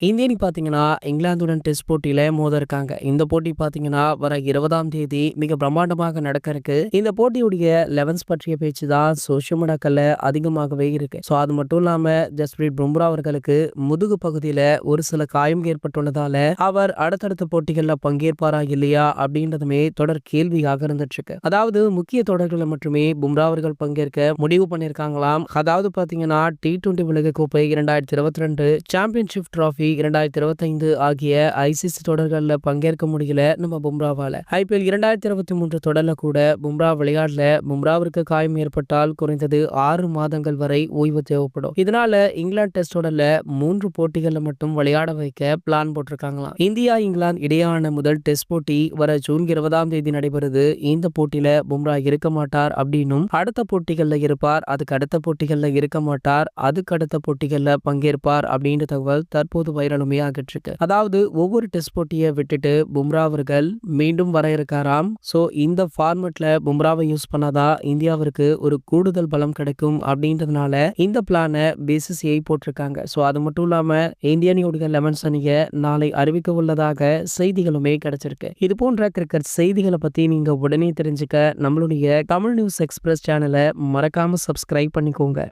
இந்திய அணி பார்த்தீங்கன்னா, இங்கிலாந்துடன் டெஸ்ட் போட்டியில மோத இருக்காங்க. இந்த போட்டி பார்த்தீங்கன்னா, வர 20ஆம் தேதி மிக பிரம்மாண்டமாக நடக்க இருக்கு. இந்த போட்டியுடைய 11ஸ் பற்றிய பேச்சு தான் சோஷியல் மீடியாக்கள்ல அதிகமாகவே இருக்கு. அது மட்டும் இல்லாம ஜஸ்பிரீத் பும்ரா அவர்களுக்கு முதுகு பகுதியில ஒரு சில காயம் ஏற்பட்டுள்ளதால, அவர் அடுத்தடுத்த போட்டிகள்ல பங்கேற்பாரா இல்லையா அப்படின்றதுமே தொடர் கேள்வியாக இருந்துட்டு இருக்கு. அதாவது முக்கிய தொடர்கள்ல மட்டுமே பும்ரா அவர்கள் பங்கேற்க முடிவு பண்ணியிருக்காங்களாம். அதாவது பார்த்தீங்கன்னா, T20 உலகக்கோப்பை 2022, சாம்பியன்ஷிப் டிராபி 2025 ஆகிய ஐசிசி தொடர்கள்ல பங்கேற்க முடியல நம்ம பும்ராவால. IPL 2023 தொடர்ல கூட பும்ரா விளையாடல. பும்ராவிற்கு காயம் ஏற்பட்டால் குறைந்தது 6 மாதங்கள் வரை ஓய்வு தேவைப்படும். இதனால இங்கிலாந்து டெஸ்ட் தொடர்ல 3 போட்டிகள்ல மட்டும் விளையாட வைக்க பிளான் போட்டிருக்காங்களாம். இந்தியா இங்கிலாந்து இடையான முதல் டெஸ்ட் போட்டி வர ஜூன் 20ஆம் தேதி நடைபெறுது. இந்த போட்டியில பும்ரா இருக்க மாட்டார் அப்படின்னும், அடுத்த போட்டிகள்ல இருப்பார், அதுக்கு அடுத்த போட்டிகள்ல இருக்க மாட்டார், அதுக்கு அடுத்த போட்டிகள்ல பங்கேற்பார் அப்படின்ற தகவல் தற்போது வைரலுமே ஆகிட்டு இருக்கு. அதாவது ஒவ்வொரு டெஸ்ட் போட்டியை விட்டுட்டு பும்ரா அவர்கள் மீண்டும் வர இருக்காராம். இந்த ஃபார்மெட்ல பும்ராவை யூஸ் பண்ணாதான் இந்தியாவிற்கு ஒரு கூடுதல் பலம் கிடைக்கும் அப்படின்றதுனால இந்த பிளான BCCI போட்டிருக்காங்க. அது மட்டும் இல்லாம இந்திய அணியோட 11 அணியை நாளை அறிவிக்க உள்ளதாக செய்திகளுமே கிடைச்சிருக்கு. இது போன்ற கிரிக்கெட் செய்திகளை பத்தி நீங்க உடனே தெரிஞ்சுக்க நம்மளுடைய தமிழ் நியூஸ் எக்ஸ்பிரஸ் சேனலை மறக்காம சப்ஸ்கிரைப் பண்ணிக்கோங்க.